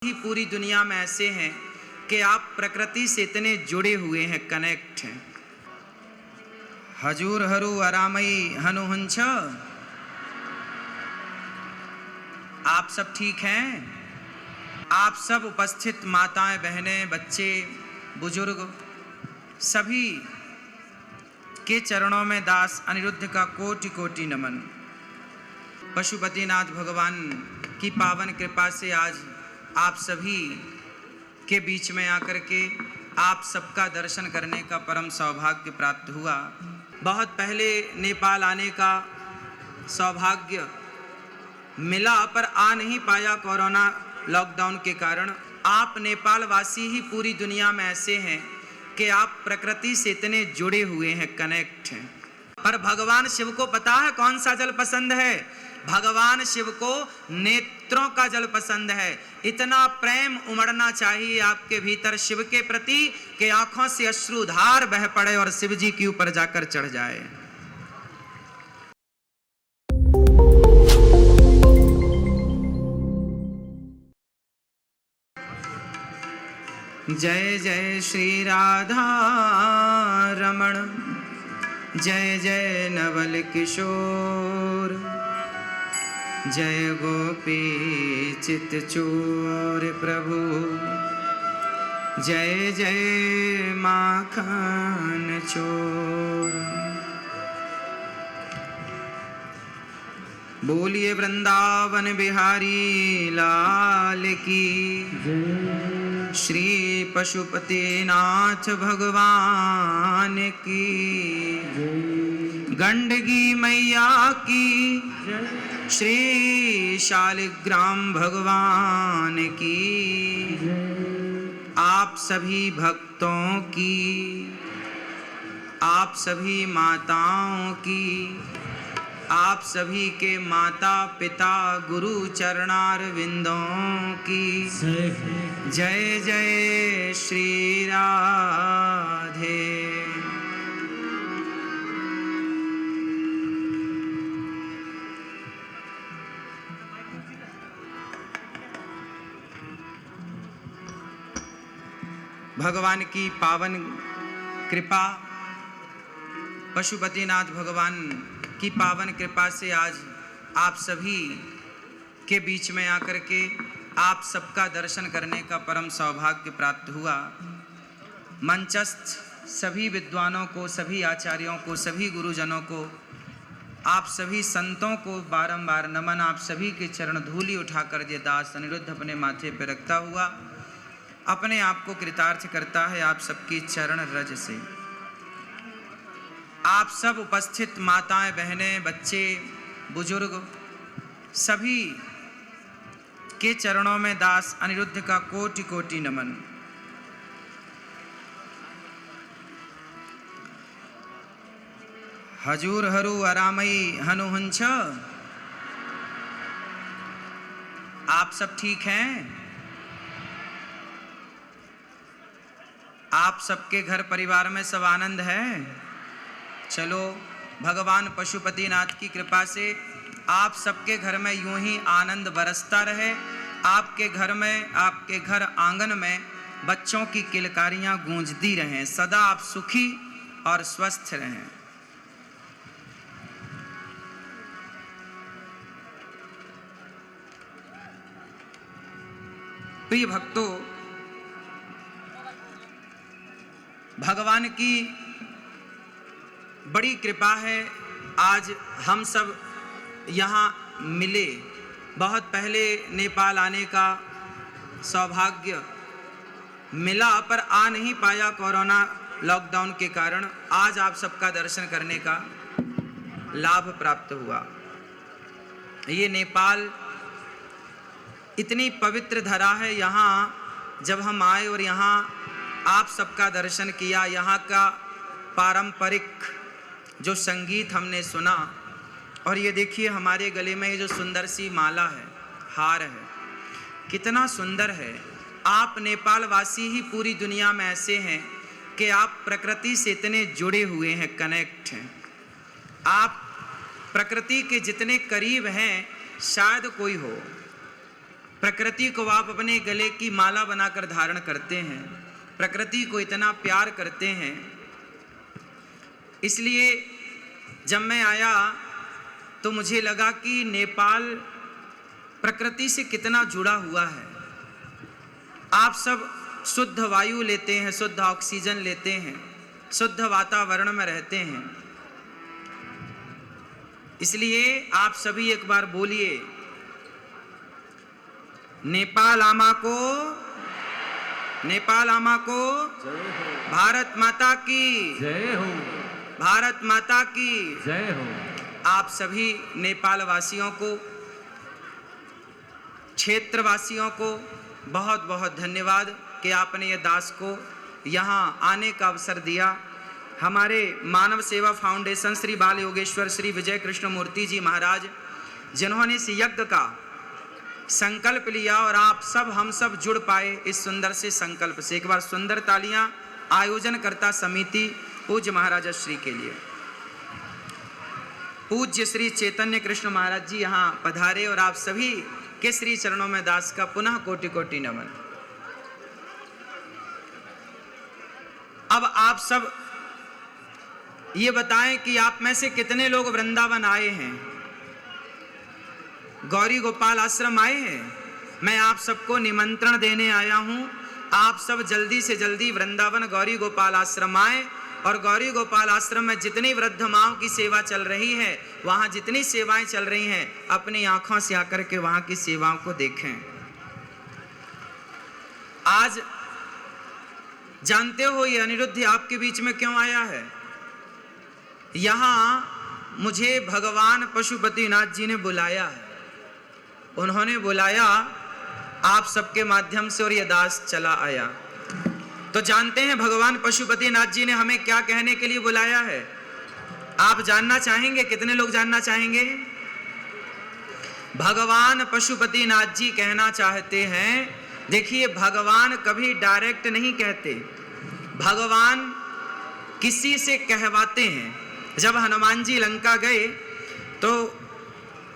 ही पूरी दुनिया में ऐसे हैं कि आप प्रकृति से इतने जुड़े हुए हैं, कनेक्ट हैं। हजूर हरू अरामई हनुहंछ, आप सब ठीक हैं? आप सब उपस्थित माताएं, बहनें, बच्चे, बुजुर्ग सभी के चरणों में दास अनिरुद्ध का कोटि कोटि नमन। पशुपतिनाथ भगवान की पावन कृपा से आज आप सभी के बीच में आकर के आप सबका दर्शन करने का परम सौभाग्य प्राप्त हुआ। बहुत पहले नेपाल आने का सौभाग्य मिला पर आ नहीं पाया कोरोना लॉकडाउन के कारण। आप नेपाल वासी ही पूरी दुनिया में ऐसे हैं कि आप प्रकृति से इतने जुड़े हुए हैं, कनेक्ट हैं। पर भगवान शिव को पता है कौन सा जल पसंद है? भगवान शिव को नेत्रों का जल पसंद है। इतना प्रेम उमड़ना चाहिए आपके भीतर शिव के प्रति कि आंखों से अश्रुधार बह पड़े और शिव जी के ऊपर जाकर चढ़ जाए। जय जय श्री राधा रमण, जय जय नवल किशोर, जय गोपी चित चोर प्रभु, जय जय माखन चोर। बोलिए वृंदावन बिहारी लाल की, श्री पशुपतिनाथ भगवान की, गंडगी मैया की, श्री शालिग्राम भगवान की, आप सभी भक्तों की, आप सभी माताओं की, आप सभी के माता पिता गुरु चरणारविंदों की जय जय श्री राधे। भगवान की पावन कृपा, पशुपतिनाथ भगवान की पावन कृपा से आज आप सभी के बीच में आकर के आप सबका दर्शन करने का परम सौभाग्य प्राप्त हुआ। मंचस्थ सभी विद्वानों को, सभी आचार्यों को, सभी गुरुजनों को, आप सभी संतों को बारंबार नमन। आप सभी के चरण धूलि उठाकर ये दास अनिरुद्ध अपने माथे पर रखता हुआ अपने आप को कृतार्थ करता है आप सबकी चरण रज से। आप सब उपस्थित माताएं, बहनें, बच्चे, बुजुर्ग सभी के चरणों में दास अनिरुद्ध का कोटि कोटि नमन। हजूर हरू अरामई हनुहंछ, आप सब ठीक हैं? आप सबके घर परिवार में सब आनंद है? चलो भगवान पशुपतिनाथ की कृपा से आप सबके घर में यूं ही आनंद बरसता रहे। आपके घर में, आपके घर आंगन में बच्चों की किलकारियां गूंजती रहें। सदा आप सुखी और स्वस्थ रहें। प्रिय भक्तों, भगवान की बड़ी कृपा है आज हम सब यहाँ मिले। बहुत पहले नेपाल आने का सौभाग्य मिला पर आ नहीं पाया कोरोना लॉकडाउन के कारण। आज आप सबका दर्शन करने का लाभ प्राप्त हुआ। ये नेपाल इतनी पवित्र धरा है। यहाँ जब हम आए और यहाँ आप सबका दर्शन किया, यहाँ का पारंपरिक जो संगीत हमने सुना, और ये देखिए हमारे गले में ये जो सुंदर सी माला है, हार है, कितना सुंदर है। आप नेपाल वासी ही पूरी दुनिया में ऐसे हैं कि आप प्रकृति से इतने जुड़े हुए हैं, कनेक्ट हैं। आप प्रकृति के जितने करीब हैं शायद कोई हो। प्रकृति को आप अपने गले की माला बनाकर धारण करते हैं, प्रकृति को इतना प्यार करते हैं। इसलिए जब मैं आया तो मुझे लगा कि नेपाल प्रकृति से कितना जुड़ा हुआ है। आप सब शुद्ध वायु लेते हैं, शुद्ध ऑक्सीजन लेते हैं, शुद्ध वातावरण में रहते हैं। इसलिए आप सभी एक बार बोलिए, नेपाल आमा को, नेपाल आमा को भारत माता की जय हो, भारत माता की जय हो। आप सभी नेपाल वासियों को, क्षेत्रवासियों को बहुत बहुत धन्यवाद कि आपने ये दास को यहाँ आने का अवसर दिया। हमारे मानव सेवा फाउंडेशन श्री बाल योगेश्वर श्री विजय कृष्ण मूर्ति जी महाराज, जिन्होंने इस यज्ञ का संकल्प लिया और आप सब हम सब जुड़ पाए इस सुंदर से संकल्प से। एक बार सुंदर तालियां आयोजनकर्ता समिति पूज्य महाराज श्री के लिए। पूज्य श्री चैतन्य कृष्ण महाराज जी यहाँ पधारे और आप सभी के श्री चरणों में दास का पुनः कोटि कोटि नमन। अब आप सब ये बताएं कि आप में से कितने लोग वृंदावन आए हैं, गौरी गोपाल आश्रम आए हैं। मैं आप सबको निमंत्रण देने आया हूं, आप सब जल्दी से जल्दी वृंदावन गौरी गोपाल आश्रम आए और गौरी गोपाल आश्रम में जितनी वृद्ध माओं की सेवा चल रही है, वहां जितनी सेवाएं चल रही हैं, अपनी आंखों से आकर के वहां की सेवाओं को देखें। आज जानते हो ये अनिरुद्ध आपके बीच में क्यों आया है? यहाँ मुझे भगवान पशुपतिनाथ जी ने बुलाया है, उन्होंने बुलाया आप सबके माध्यम से और ये दास चला आया। तो जानते हैं भगवान पशुपतिनाथ जी ने हमें क्या कहने के लिए बुलाया है? आप जानना चाहेंगे? कितने लोग जानना चाहेंगे? भगवान पशुपतिनाथ जी कहना चाहते हैं, देखिए भगवान कभी डायरेक्ट नहीं कहते, भगवान किसी से कहवाते हैं। जब हनुमान जी लंका गए तो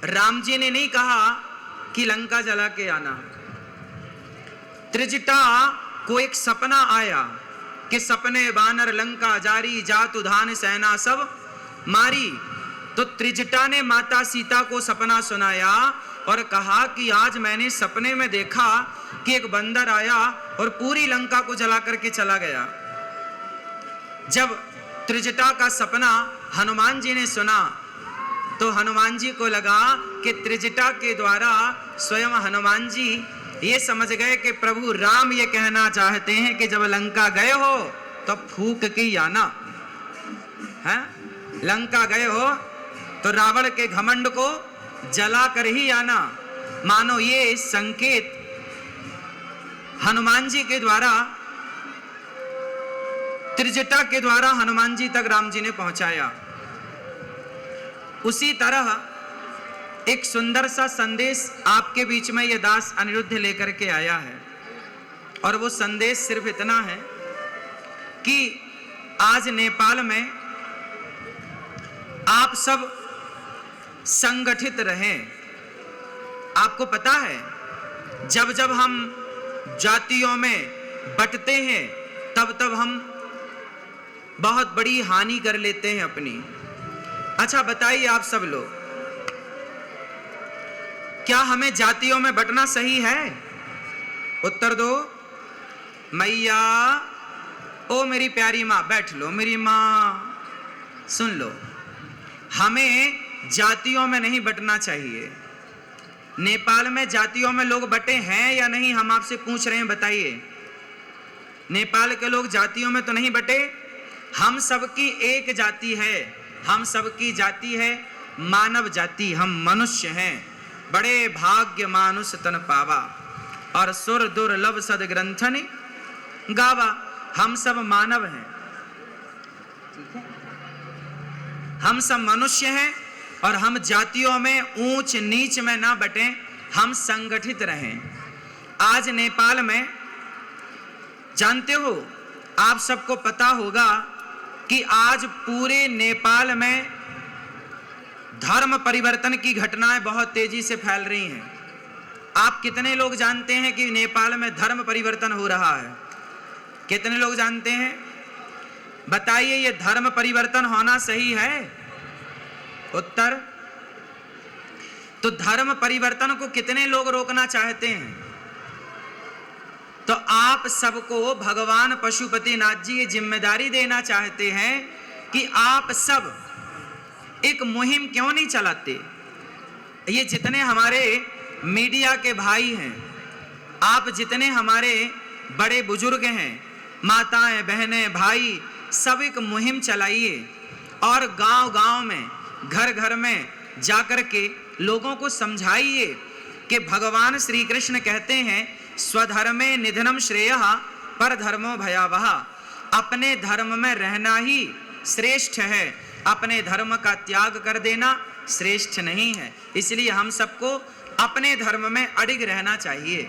राम जी ने नहीं कहा कि लंका जला के आना। त्रिजटा को एक सपना आया कि सपने बानर लंका जारी, जातु धान सेना सब मारी। तो त्रिजटा ने माता सीता को सपना सुनाया और कहा कि आज मैंने सपने में देखा कि एक बंदर आया और पूरी लंका को जला करके चला गया। जब त्रिजटा का सपना हनुमान जी ने सुना तो हनुमान जी को लगा कि त्रिजटा के द्वारा स्वयं हनुमान जी ये समझ गए कि प्रभु राम ये कहना चाहते हैं कि जब लंका गए हो तो फूक के ही आना है। लंका गए हो तो रावण के घमंड को जला कर ही आना। मानो ये संकेत हनुमान जी के द्वारा, त्रिजटा के द्वारा हनुमान जी तक राम जी ने पहुंचाया। उसी तरह एक सुंदर सा संदेश आपके बीच में यह दास अनिरुद्ध लेकर के आया है और वो संदेश सिर्फ इतना है कि आज नेपाल में आप सब संगठित रहें। आपको पता है जब जब हम जातियों में बंटते हैं तब तब हम बहुत बड़ी हानि कर लेते हैं अपनी। अच्छा बताइए आप सब लोग, क्या हमें जातियों में बंटना सही है? उत्तर दो। मैया, ओ मेरी प्यारी माँ, बैठ लो, मेरी माँ सुन लो, हमें जातियों में नहीं बंटना चाहिए। नेपाल में जातियों में लोग बंटे हैं या नहीं, हम आपसे पूछ रहे हैं, बताइए। नेपाल के लोग जातियों में तो नहीं बंटे। हम सबकी एक जाति है, हम सबकी जाति है मानव जाति, हम मनुष्य हैं। बड़े भाग्य मानुष तन पावा और सुर दुर्लभ सद ग्रंथन गावा। हम सब मानव हैं, ठीक है? हम सब मनुष्य हैं और हम जातियों में ऊंच नीच में ना बटें, हम संगठित रहें। आज नेपाल में जानते हो, आप सबको पता होगा कि आज पूरे नेपाल में धर्म परिवर्तन की घटनाएं बहुत तेजी से फैल रही हैं। आप कितने लोग जानते हैं कि नेपाल में धर्म परिवर्तन हो रहा है? कितने लोग जानते हैं? बताइए, ये धर्म परिवर्तन होना सही है? उत्तर। तो धर्म परिवर्तन को कितने लोग रोकना चाहते हैं? तो आप सबको भगवान पशुपतिनाथ जी ये जिम्मेदारी देना चाहते हैं कि आप सब एक मुहिम क्यों नहीं चलाते? ये जितने हमारे मीडिया के भाई हैं, आप जितने हमारे बड़े बुजुर्ग हैं, माताएं, बहनें, भाई, सब एक मुहिम चलाइए और गांव-गांव में, घर-घर में जाकर के लोगों को समझाइए कि भगवान श्री कृष्ण कहते हैं स्वधर्मे निधनम श्रेयः परधर्मो भयावह। अपने धर्म में रहना ही श्रेष्ठ है, अपने धर्म का त्याग कर देना श्रेष्ठ नहीं है। इसलिए हम सबको अपने धर्म में अडिग रहना चाहिए।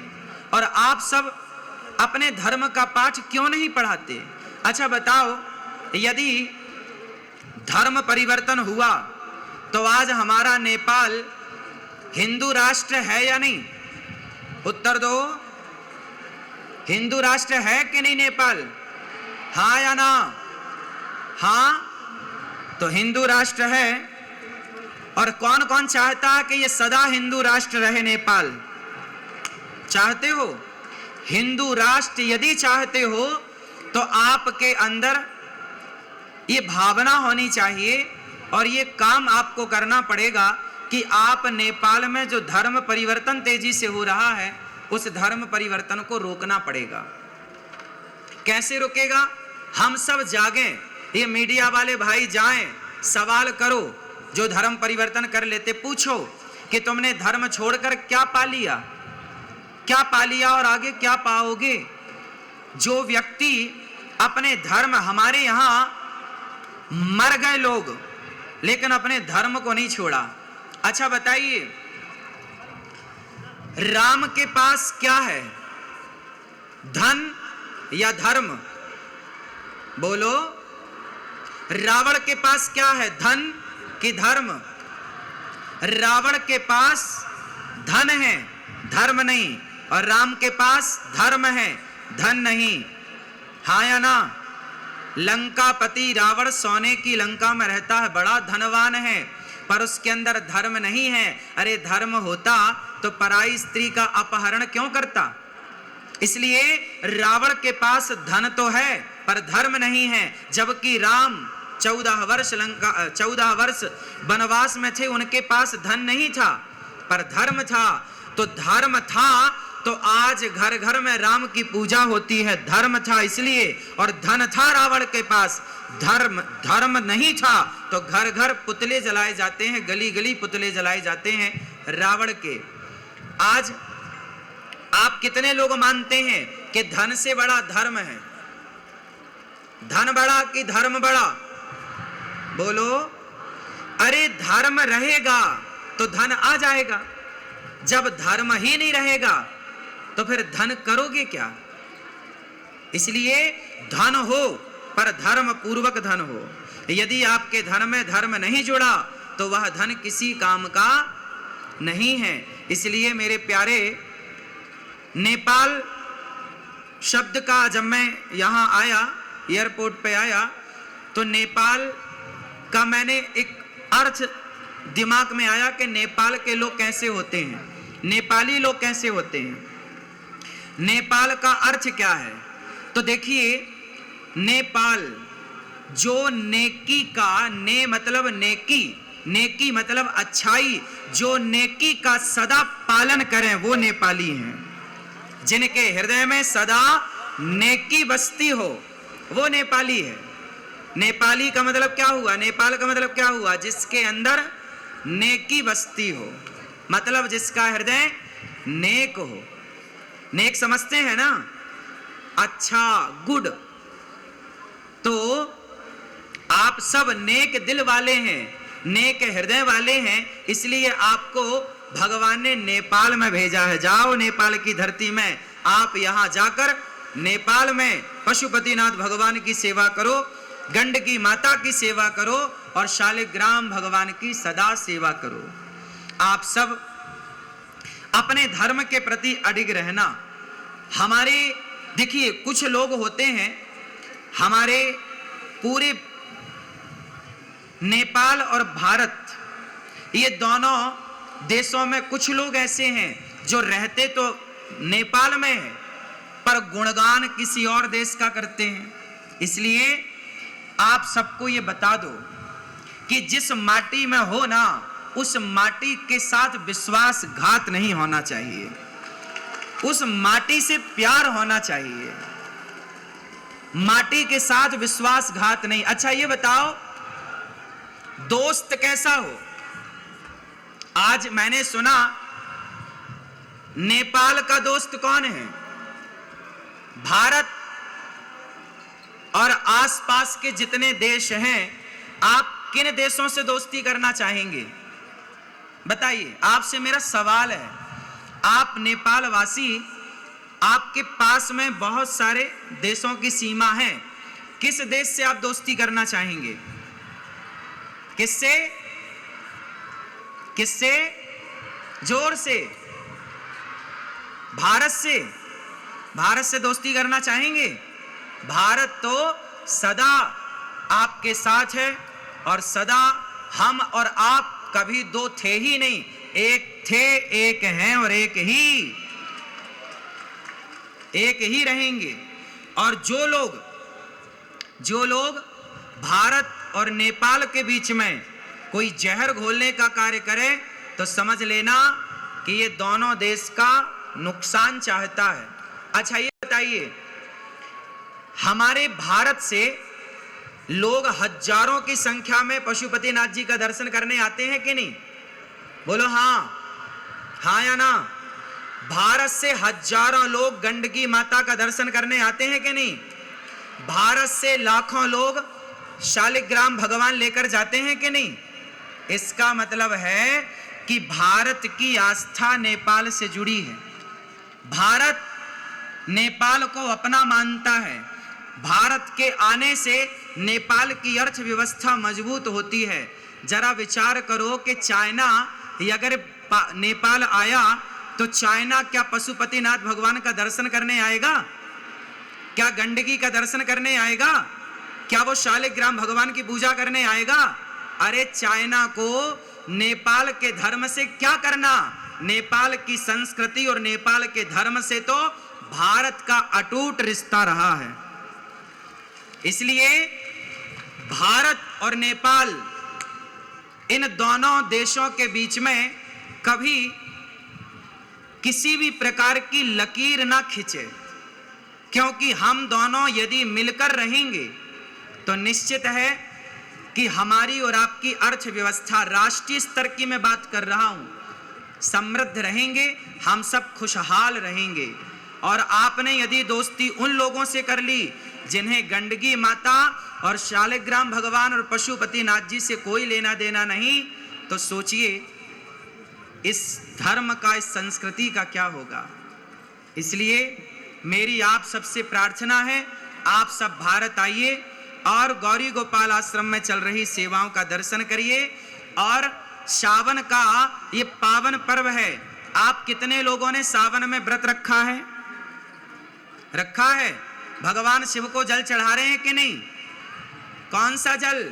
और आप सब अपने धर्म का पाठ क्यों नहीं पढ़ाते? अच्छा बताओ, यदि धर्म परिवर्तन हुआ तो आज हमारा नेपाल हिंदू राष्ट्र है या नहीं? उत्तर दो। हिंदू राष्ट्र है कि नहीं नेपाल? हाँ या ना? हाँ, तो हिंदू राष्ट्र है। और कौन कौन चाहता है कि ये सदा हिंदू राष्ट्र रहे नेपाल? चाहते हो? हिंदू राष्ट्र यदि चाहते हो तो आपके अंदर ये भावना होनी चाहिए और ये काम आपको करना पड़ेगा कि आप नेपाल में जो धर्म परिवर्तन तेजी से हो रहा है उस धर्म परिवर्तन को रोकना पड़ेगा। कैसे रुकेगा? हम सब जागें, ये मीडिया वाले भाई जाएं, सवाल करो, जो धर्म परिवर्तन कर लेते पूछो कि तुमने धर्म छोड़कर क्या पा लिया, क्या पा लिया और आगे क्या पाओगे? जो व्यक्ति अपने धर्म, हमारे यहाँ मर गए लोग लेकिन अपने धर्म को नहीं छोड़ा। अच्छा बताइए, राम के पास क्या है, धन या धर्म? बोलो। रावण के पास क्या है, धन कि धर्म? रावण के पास धन है, धर्म नहीं, और राम के पास धर्म है, धन नहीं। हाँ या ना? लंकापति रावण सोने की लंका में रहता है, बड़ा धनवान है, पर उसके अंदर धर्म नहीं है। अरे धर्म होता तो पराई स्त्री का अपहरण क्यों करता? इसलिए रावण के पास धन तो है पर धर्म नहीं है, जबकि राम 14 वर्ष वनवास में थे, उनके पास धन नहीं था पर धर्म था। तो धर्म था तो आज घर घर में राम की पूजा होती है, धर्म था इसलिए। और धन था रावण के पास, धर्म नहीं था तो घर घर पुतले जलाए जाते हैं, गली गली पुतले जलाए जाते हैं रावण के। आज आप कितने लोग मानते हैं कि धन से बड़ा धर्म है? धन बड़ा कि धर्म बड़ा? बोलो। अरे धर्म रहेगा तो धन आ जाएगा, जब धर्म ही नहीं रहेगा तो फिर धन करोगे क्या? इसलिए धन हो पर धर्म पूर्वक धन हो। यदि आपके धन में धर्म नहीं जुड़ा तो वह धन किसी काम का नहीं है। इसलिए मेरे प्यारे, नेपाल शब्द का जब मैं यहाँ आया, एयरपोर्ट पे आया, तो नेपाल का मैंने एक अर्थ दिमाग में आया कि नेपाल के लोग कैसे होते हैं, नेपाली लोग कैसे होते हैं। नेपाल का अर्थ क्या है? तो देखिए, नेपाल जो नेकी का, ने मतलब नेकी, नेकी मतलब अच्छाई, जो नेकी का सदा पालन करें वो नेपाली हैं। जिनके हृदय में सदा नेकी बसती हो वो नेपाली है। नेपाली का मतलब क्या हुआ? नेपाल का मतलब क्या हुआ? जिसके अंदर नेकी बसती हो, मतलब जिसका हृदय नेक हो। नेक समझते हैं ना? अच्छा, गुड। तो आप सब नेक दिल वाले हैं, नेक हृदय वाले हैं, इसलिए आपको भगवान ने नेपाल में भेजा है। जाओ नेपाल की धरती में, आप यहाँ जाकर नेपाल में पशुपतिनाथ भगवान की सेवा करो, गंडकी माता की सेवा करो और शालिग्राम भगवान की सदा सेवा करो। आप सब अपने धर्म के प्रति अडिग रहना। हमारे देखिए कुछ लोग होते हैं, हमारे पूरे नेपाल और भारत ये दोनों देशों में कुछ लोग ऐसे हैं जो रहते तो नेपाल में है पर गुणगान किसी और देश का करते हैं। इसलिए आप सबको ये बता दो कि जिस माटी में हो ना, उस माटी के साथ विश्वासघात नहीं होना चाहिए, उस माटी से प्यार होना चाहिए, माटी के साथ विश्वासघात नहीं। अच्छा ये बताओ दोस्त कैसा हो? आज मैंने सुना नेपाल का दोस्त कौन है? भारत और आसपास के जितने देश हैं, आप किन देशों से दोस्ती करना चाहेंगे? बताइए, आपसे मेरा सवाल है। आप नेपाल वासी, आपके पास में बहुत सारे देशों की सीमा है, किस देश से आप दोस्ती करना चाहेंगे? किससे? किससे? जोर से। भारत से। भारत से दोस्ती करना चाहेंगे? भारत तो सदा आपके साथ है और सदा हम और आप कभी दो थे ही नहीं, एक थे, एक हैं और एक ही रहेंगे। और जो लोग भारत और नेपाल के बीच में कोई जहर घोलने का कार्य करे तो समझ लेना कि ये दोनों देश का नुकसान चाहता है। अच्छा ये बताइए, हमारे भारत से लोग हजारों की संख्या में पशुपतिनाथ जी का दर्शन करने आते हैं कि नहीं? बोलो हाँ या ना? भारत से हजारों लोग गंडकी माता का दर्शन करने आते हैं कि नहीं? भारत से लाखों लोग शालिग्राम भगवान लेकर जाते हैं कि नहीं? इसका मतलब है कि भारत की आस्था नेपाल से जुड़ी है। भारत नेपाल को अपना मानता है। भारत के आने से नेपाल की अर्थव्यवस्था मजबूत होती है। जरा विचार करो कि चाइना अगर नेपाल आया तो चाइना क्या पशुपतिनाथ भगवान का दर्शन करने आएगा? क्या गंडकी का दर्शन करने आएगा? क्या वो शालिग्राम भगवान की पूजा करने आएगा? अरे चाइना को नेपाल के धर्म से क्या करना? नेपाल की संस्कृति और नेपाल के धर्म से तो भारत का अटूट रिश्ता रहा है। इसलिए भारत और नेपाल, इन दोनों देशों के बीच में कभी किसी भी प्रकार की लकीर ना खींचे, क्योंकि हम दोनों यदि मिलकर रहेंगे तो निश्चित है कि हमारी और आपकी अर्थव्यवस्था, राष्ट्रीय स्तर की मैं बात कर रहा हूं, समृद्ध रहेंगे, हम सब खुशहाल रहेंगे। और आपने यदि दोस्ती उन लोगों से कर ली जिन्हें गंडकी माता और शालिग्राम भगवान और पशुपतिनाथ जी से कोई लेना देना नहीं, तो सोचिए इस धर्म का, इस संस्कृति का क्या होगा। इसलिए मेरी आप सबसे प्रार्थना है, आप सब भारत आइए और गौरी गोपाल आश्रम में चल रही सेवाओं का दर्शन करिए। और सावन का ये पावन पर्व है। आप कितने लोगों ने सावन में व्रत रखा है? रखा है। भगवान शिव को जल चढ़ा रहे हैं कि नहीं? कौन सा जल?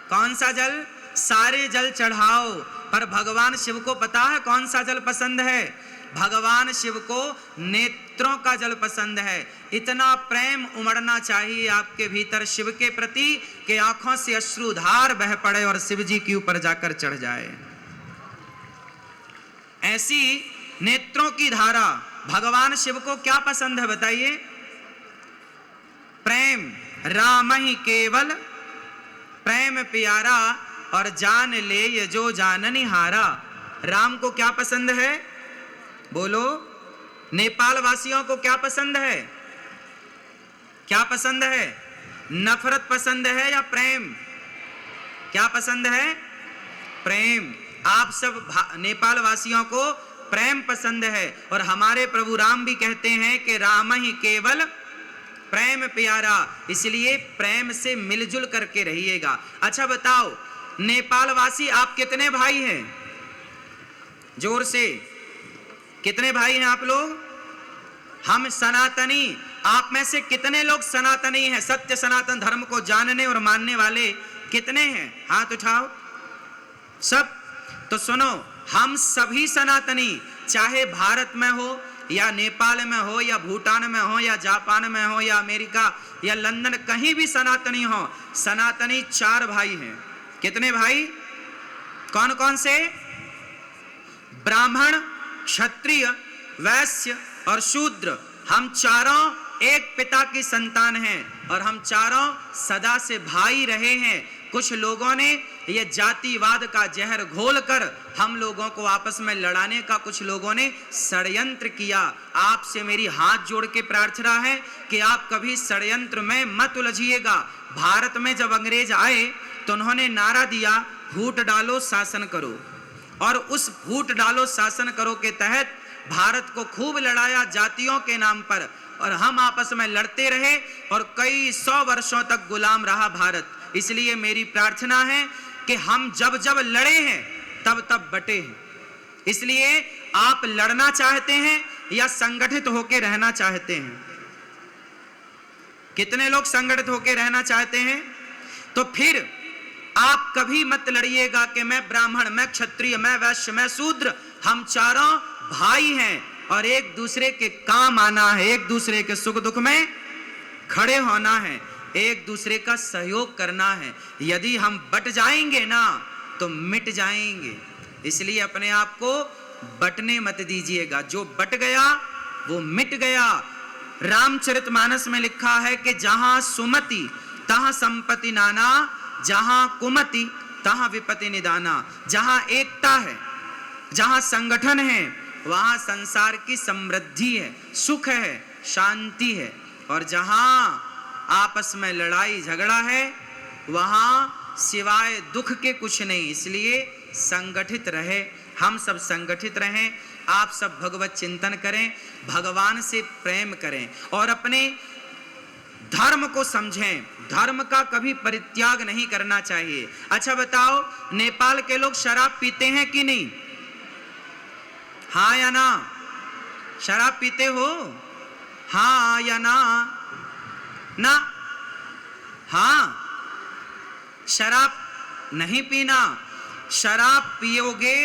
कौन सा जल? सारे जल चढ़ाओ, पर भगवान शिव को पता है कौन सा जल पसंद है? भगवान शिव को नेत्रों का जल पसंद है। इतना प्रेम उमड़ना चाहिए आपके भीतर शिव के प्रति कि आंखों से अश्रुधार बह पड़े और शिव जी के ऊपर जाकर चढ़ जाए। ऐसी नेत्रों की धारा। भगवान शिव को क्या पसंद है बताइए? प्रेम। राम ही केवल प्रेम प्यारा और जान ले ये जो जाननी हारा। राम को क्या पसंद है? बोलो। नेपाल वासियों को क्या पसंद है? क्या पसंद है? नफरत पसंद है या प्रेम? क्या पसंद है? प्रेम। आप सब नेपाल वासियों को प्रेम पसंद है। और हमारे प्रभु राम भी कहते हैं कि राम ही केवल प्रेम प्यारा, इसलिए प्रेम से मिलजुल करके रहिएगा। अच्छा बताओ, नेपाल वासी आप कितने भाई हैं? जोर से। कितने भाई हैं आप लोग? हम सनातनी। आप में से कितने लोग सनातनी हैं? सत्य सनातन धर्म को जानने और मानने वाले कितने हैं? हाथ उठाओ सब। तो सुनो, हम सभी सनातनी, चाहे भारत में हो या नेपाल में हो या भूटान में हो या जापान में हो या अमेरिका या लंदन, कहीं भी सनातनी हो। सनातनी 4 भाई हैं। कितने भाई? कौन कौन से? ब्राह्मण, क्षत्रिय, वैश्य और शूद्र। हम चारों एक पिता की संतान हैं और हम चारों सदा से भाई रहे हैं। कुछ लोगों ने ये जातिवाद का जहर घोलकर हम लोगों को आपस में लड़ाने का कुछ लोगों ने षड्यंत्र किया। आपसे मेरी हाथ जोड़ के प्रार्थना है कि आप कभी षड्यंत्र में मत उलझिएगा। भारत में जब अंग्रेज आए तो उन्होंने नारा दिया, फूट डालो शासन करो, और उस फूट डालो शासन करो के तहत भारत को खूब लड़ाया जातियों के नाम पर, और हम आपस में लड़ते रहे और कई 100 वर्षों तक गुलाम रहा भारत। इसलिए मेरी प्रार्थना है कि हम जब जब लड़े हैं तब तब बटे हैं। इसलिए आप लड़ना चाहते हैं या संगठित होकर रहना चाहते हैं? कितने लोग संगठित होकर रहना चाहते हैं? तो फिर आप कभी मत लड़िएगा कि मैं ब्राह्मण, मैं क्षत्रिय, मैं वैश्य, मैं शूद्र। हम चारों भाई हैं और एक दूसरे के काम आना है, एक दूसरे के सुख दुख में खड़े होना है, एक दूसरे का सहयोग करना है। यदि हम बट जाएंगे ना तो मिट जाएंगे। इसलिए अपने आप को बटने मत दीजिएगा। जो बट गया वो मिट गया। रामचरितमानस में लिखा है कि जहां सुमति तहां संपत्ति नाना, जहां कुमति तहां विपत्ति निदाना। जहां एकता है, जहां संगठन है, वहां संसार की समृद्धि है, सुख है, शांति है। और जहां आपस में लड़ाई झगड़ा है वहां सिवाय दुख के कुछ नहीं। इसलिए संगठित रहे, हम सब संगठित रहें। आप सब भगवत चिंतन करें, भगवान से प्रेम करें और अपने धर्म को समझें। धर्म का कभी परित्याग नहीं करना चाहिए। अच्छा बताओ, नेपाल के लोग शराब पीते हैं कि नहीं? हाँ या ना? शराब पीते हो? हाँ या ना? ना? हाँ। शराब नहीं पीना। शराब पियोगे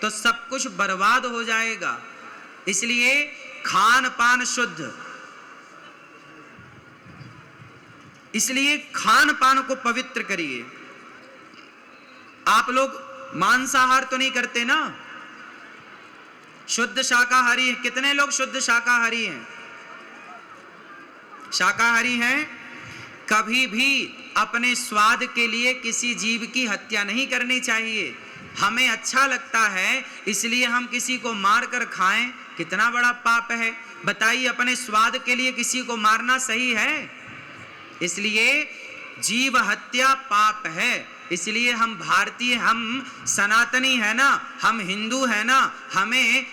तो सब कुछ बर्बाद हो जाएगा। इसलिए खान पान शुद्ध, इसलिए खान पान को पवित्र करिए। आप लोग मांसाहार तो नहीं करते ना? शुद्ध शाकाहारी है। कितने लोग शुद्ध शाकाहारी हैं? शाकाहारी हैं। कभी भी अपने स्वाद के लिए किसी जीव की हत्या नहीं करनी चाहिए। हमें अच्छा लगता है इसलिए हम किसी को मार कर खाएं, कितना बड़ा पाप है। बताइए, अपने स्वाद के लिए किसी को मारना सही है? इसलिए जीव हत्या पाप है। इसलिए हम भारतीय, हम सनातनी है ना, हम हिंदू है ना, हमें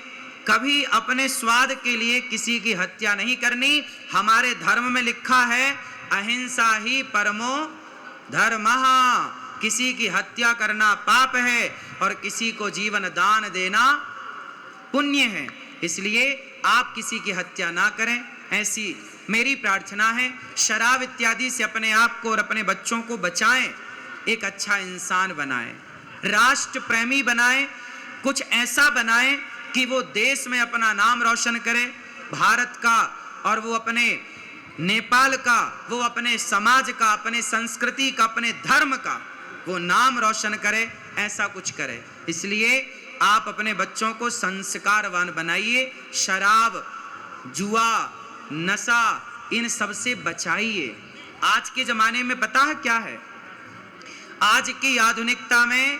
कभी अपने स्वाद के लिए किसी की हत्या नहीं करनी। हमारे धर्म में लिखा है, अहिंसा ही परमो धर्मः। किसी की हत्या करना पाप है और किसी को जीवन दान देना पुण्य है। इसलिए आप किसी की हत्या ना करें, ऐसी मेरी प्रार्थना है। शराब इत्यादि से अपने आप को और अपने बच्चों को बचाएं। एक अच्छा इंसान बनाएं, राष्ट्र प्रेमी बनाएं, कुछ ऐसा बनाएं कि वो देश में अपना नाम रोशन करे, भारत का, और वो अपने नेपाल का, वो अपने समाज का, अपने संस्कृति का, अपने धर्म का वो नाम रोशन करे। ऐसा कुछ करे। इसलिए आप अपने बच्चों को संस्कारवान बनाइए। शराब, जुआ, नशा, इन सब से बचाइए। आज के जमाने में पता है क्या है? आज की आधुनिकता में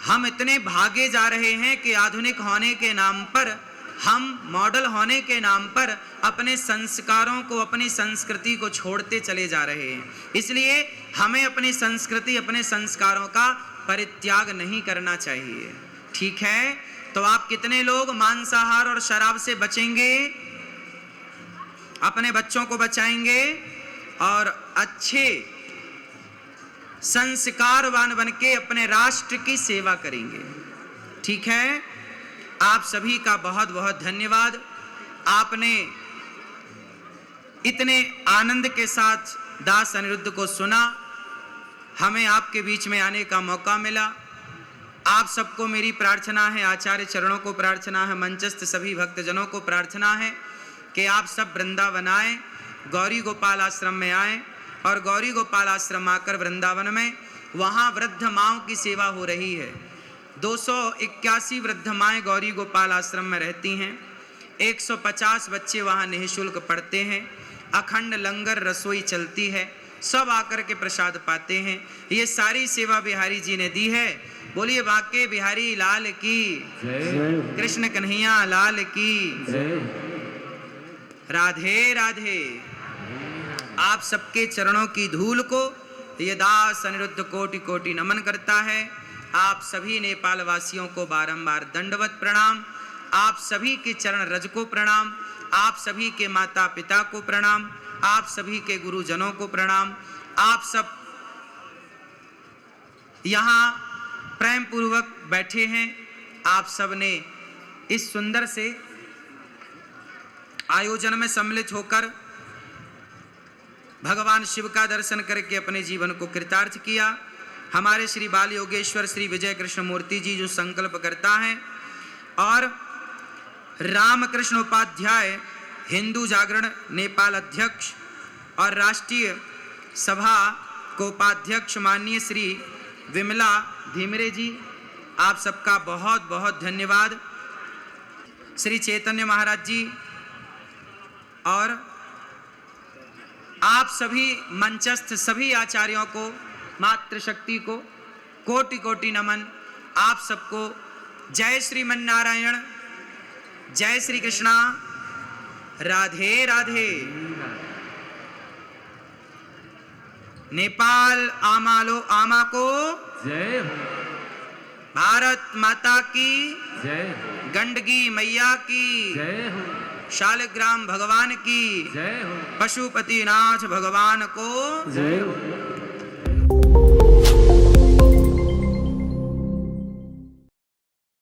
हम इतने भागे जा रहे हैं कि आधुनिक होने के नाम पर, हम मॉडल होने के नाम पर अपने संस्कारों को, अपनी संस्कृति को छोड़ते चले जा रहे हैं। इसलिए हमें अपनी संस्कृति, अपने संस्कारों का परित्याग नहीं करना चाहिए। ठीक है? तो आप कितने लोग मांसाहार और शराब से बचेंगे? अपने बच्चों को बचाएंगे और अच्छे संस्कारवान बन के अपने राष्ट्र की सेवा करेंगे। ठीक है? आप सभी का बहुत बहुत धन्यवाद। आपने इतने आनंद के साथ दास अनिरुद्ध को सुना, हमें आपके बीच में आने का मौका मिला। आप सबको मेरी प्रार्थना है, आचार्य चरणों को प्रार्थना है, मंचस्थ सभी भक्तजनों को प्रार्थना है कि आप सब वृंदावन आए, गौरी गोपाल आश्रम में आए और गौरी गोपाल आश्रम आकर वृंदावन में वहाँ वृद्ध माँओं की सेवा हो रही है। 281 वृद्ध माएँ गौरी गोपाल आश्रम में रहती हैं। 150 बच्चे वहाँ निःशुल्क पढ़ते हैं। अखंड लंगर रसोई चलती है, सब आकर के प्रसाद पाते हैं। ये सारी सेवा बिहारी जी ने दी है। बोलिए बाके बिहारी लाल की, कृष्ण कन्हैया लाल की, राधे राधे। आप सबके चरणों की धूल को ये दास अनिरुद्ध कोटि कोटि नमन करता है। आप सभी नेपाल वासियों को बारंबार दंडवत प्रणाम। आप सभी के चरण रज को प्रणाम। आप सभी के माता पिता को प्रणाम। आप सभी के गुरुजनों को प्रणाम। आप सब यहाँ प्रेम पूर्वक बैठे हैं। आप सब ने इस सुंदर से आयोजन में सम्मिलित होकर भगवान शिव का दर्शन करके अपने जीवन को कृतार्थ किया। हमारे श्री बाल योगेश्वर श्री विजय कृष्ण मूर्ति जी जो संकल्प करता है और रामकृष्ण उपाध्याय हिंदू जागरण नेपाल अध्यक्ष और राष्ट्रीय सभा को उपाध्यक्ष माननीय श्री विमला धीमरे जी, आप सबका बहुत बहुत धन्यवाद। श्री चैतन्य महाराज जी और आप सभी मंचस्थ सभी आचार्यों को, मातृशक्ति को कोटि कोटि नमन। आप सबको जय श्रीमन नारायण, जय श्री कृष्णा, राधे राधे। नेपाल आमालो आमा को जय हो, भारत माता की जय, गंडगी मैया की जय हो, शालिग्राम भगवान की जय हो, पशुपतिनाथ भगवान को जय हो।